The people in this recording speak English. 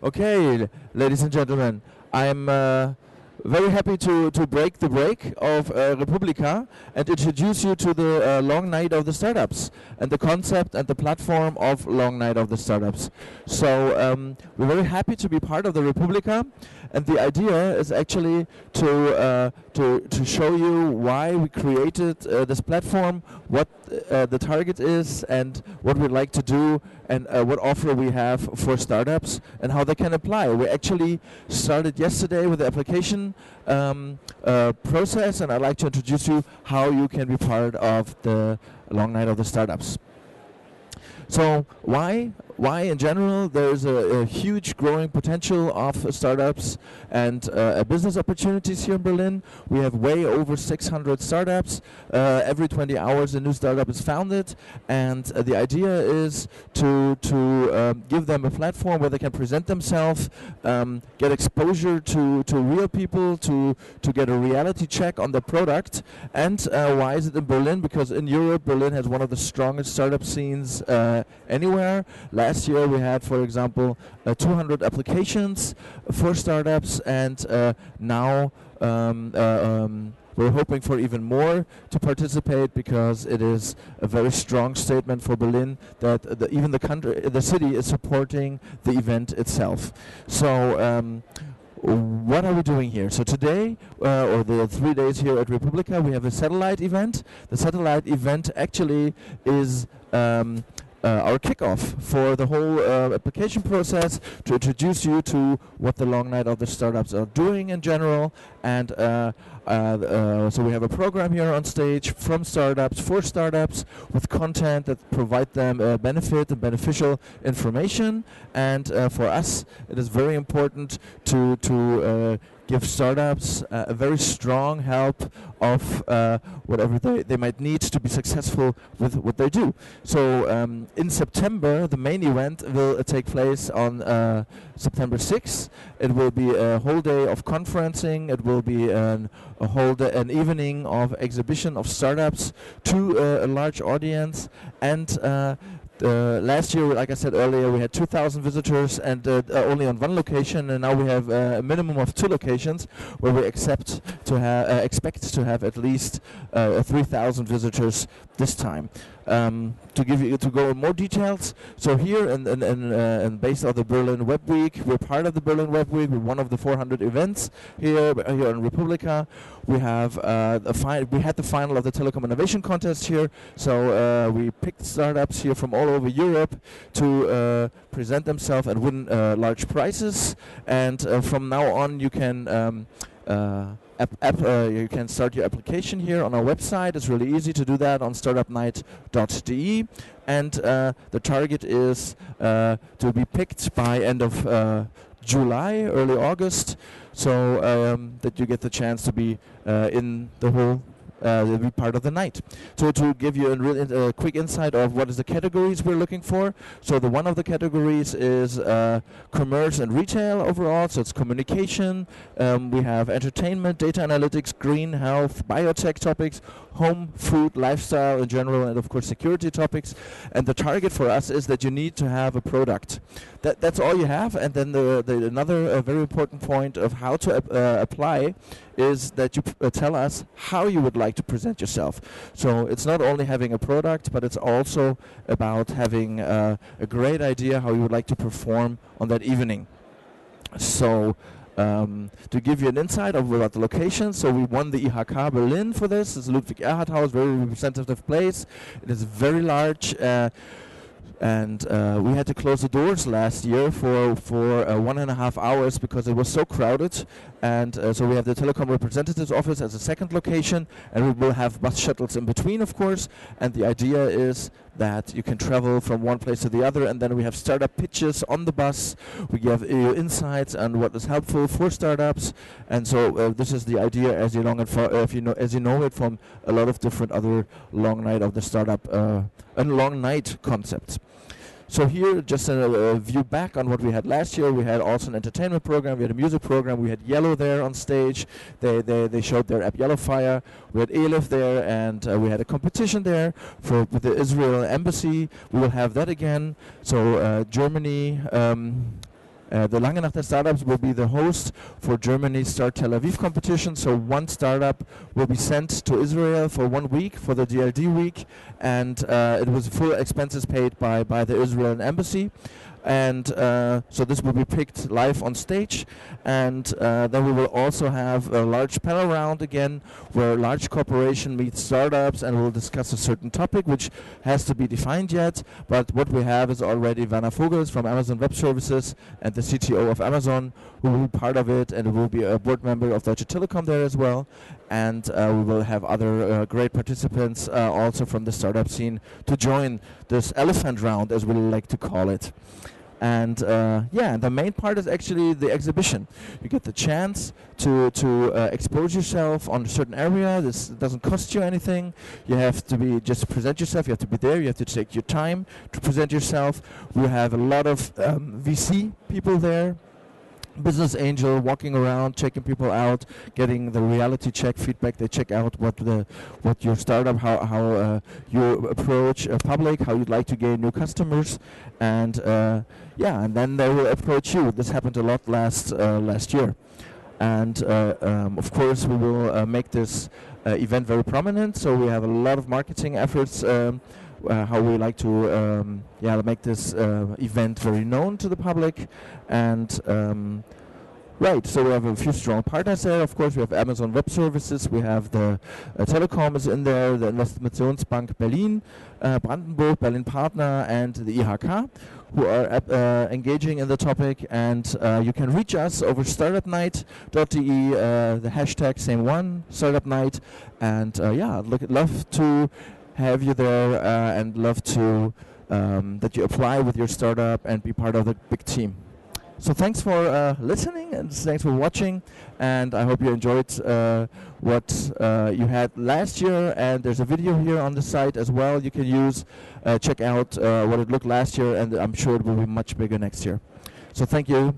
Okay, ladies and gentlemen, I'm very happy to break the break of Republica and introduce you to the Long Night of the Startups and the concept and the platform of Long Night of the Startups. So we're very happy to be part of the Republica, and the idea is actually to show you why we created this platform, what the target is, and what we'd like to do, and what offer we have for startups and how they can apply. We actually started yesterday with the application process, and I'd like to introduce you how you can be part of the Long Night of the Startups. So why in general? There's a huge growing potential of startups and business opportunities here in Berlin. We have way over 600 startups. Every 20 hours a new startup is founded, and the idea is to give them a platform where they can present themselves, get exposure to real people, to get a reality check on the product. And why is it in Berlin? Because in Europe, Berlin has one of the strongest startup scenes anywhere. Last year we had, for example, 200 applications for startups, and now we're hoping for even more to participate, because it is a very strong statement for Berlin that even the city is supporting the event itself. So what are we doing here? So today, or the 3 days here at Republica, we have a satellite event. The satellite event actually is our kickoff for the whole application process, to introduce you to what the Long Night of the Startups are doing in general. And so we have a program here on stage from startups for startups, with content that provide them benefit and beneficial information. And for us, it is very important to give startups a very strong help of whatever they might need to be successful with what they do. So in September, the main event will take place on September 6th. It will be a whole day of conferencing. It will be an evening of exhibition of startups to a large audience. And last year, like I said earlier, we had 2,000 visitors, and only on one location, and now we have a minimum of 2 locations where we expect to have at least 3,000 visitors this time. To go in more details, so here and based on the Berlin Web Week, we're part of the Berlin Web Week. We're one of the 400 events here in Republica. We have we had the final of the Telecom Innovation Contest here, so we picked startups here from all over Europe to present themselves and win large prizes. And from now on, you can you can start your application here on our website. It's really easy to do that on startupnight.de, and the target is to be picked by end of July, early August, so that you get the chance to be in the whole be part of the night. So to give you a quick insight of what is the categories we're looking for. So one of the categories is commerce and retail overall. So it's communication. We have entertainment, data analytics, green, health, biotech topics, home, food, lifestyle in general, and of course security topics. And the target for us is that you need to have a product. That's all you have. And then another very important point of how to apply is that you tell us how you would like to present yourself. So it's not only having a product, but it's also about having a great idea how you would like to perform on that evening. So to give you an insight of about the location, so we won the IHK Berlin for this. It's Ludwig Erhard House, very representative place. It is very large. And we had to close the doors last year for 1.5 hours because it was so crowded. And so we have the telecom representative's office as a second location, and we will have bus shuttles in between, of course. And the idea is that you can travel from one place to the other, and then we have startup pitches on the bus. We give you insights on what is helpful for startups, and so this is the idea as you know it from a lot of different other Long Night of the Startup and Long Night concepts. So here, just a view back on what we had last year. We had also an entertainment program. We had a music program. We had Yellow there on stage. They showed their app Yellowfire. We had Elif there, and we had a competition there with the Israel embassy. We will have that again. So Germany. The Lange Nacht der Startups will be the host for Germany's Start Tel Aviv competition. So one startup will be sent to Israel for 1 week for the DLD week, and it was full expenses paid by the Israeli embassy. And so this will be picked live on stage, and then we will also have a large panel round again where large corporation meets startups, and we'll discuss a certain topic which has to be defined yet, but what we have is already Werner Vogels from Amazon Web Services and the CTO of Amazon who will be part of it, and will be a board member of Deutsche Telekom there as well, and we will have other great participants also from the startup scene to join this elephant round, as we like to call it. And yeah, the main part is actually the exhibition. You get the chance to expose yourself on a certain area. This doesn't cost you anything. You have to be just present yourself. You have to be there. You have to take your time to present yourself. We have a lot of VC people there, business angel walking around, checking people out, getting the reality check feedback. They check out what your startup, how you approach public, how you'd like to gain new customers, and yeah, and then they will approach you. This happened a lot last year, and of course we will make this event very prominent. So we have a lot of marketing efforts. How we like to make this event very known to the public, and right, so we have a few strong partners there. Of course, we have Amazon Web Services, we have the Telekom is in there, the Investitionsbank Berlin, Brandenburg, Berlin Partner, and the IHK, who are engaging in the topic. And you can reach us over startupnight.de, the hashtag same one, Startup Night, and yeah, love to have you there, and love to that you apply with your startup and be part of the big team. So thanks for listening, and thanks for watching, and I hope you enjoyed what you had last year. And there's a video here on the site as well you can use. Check out what it looked last year, and I'm sure it will be much bigger next year. So thank you.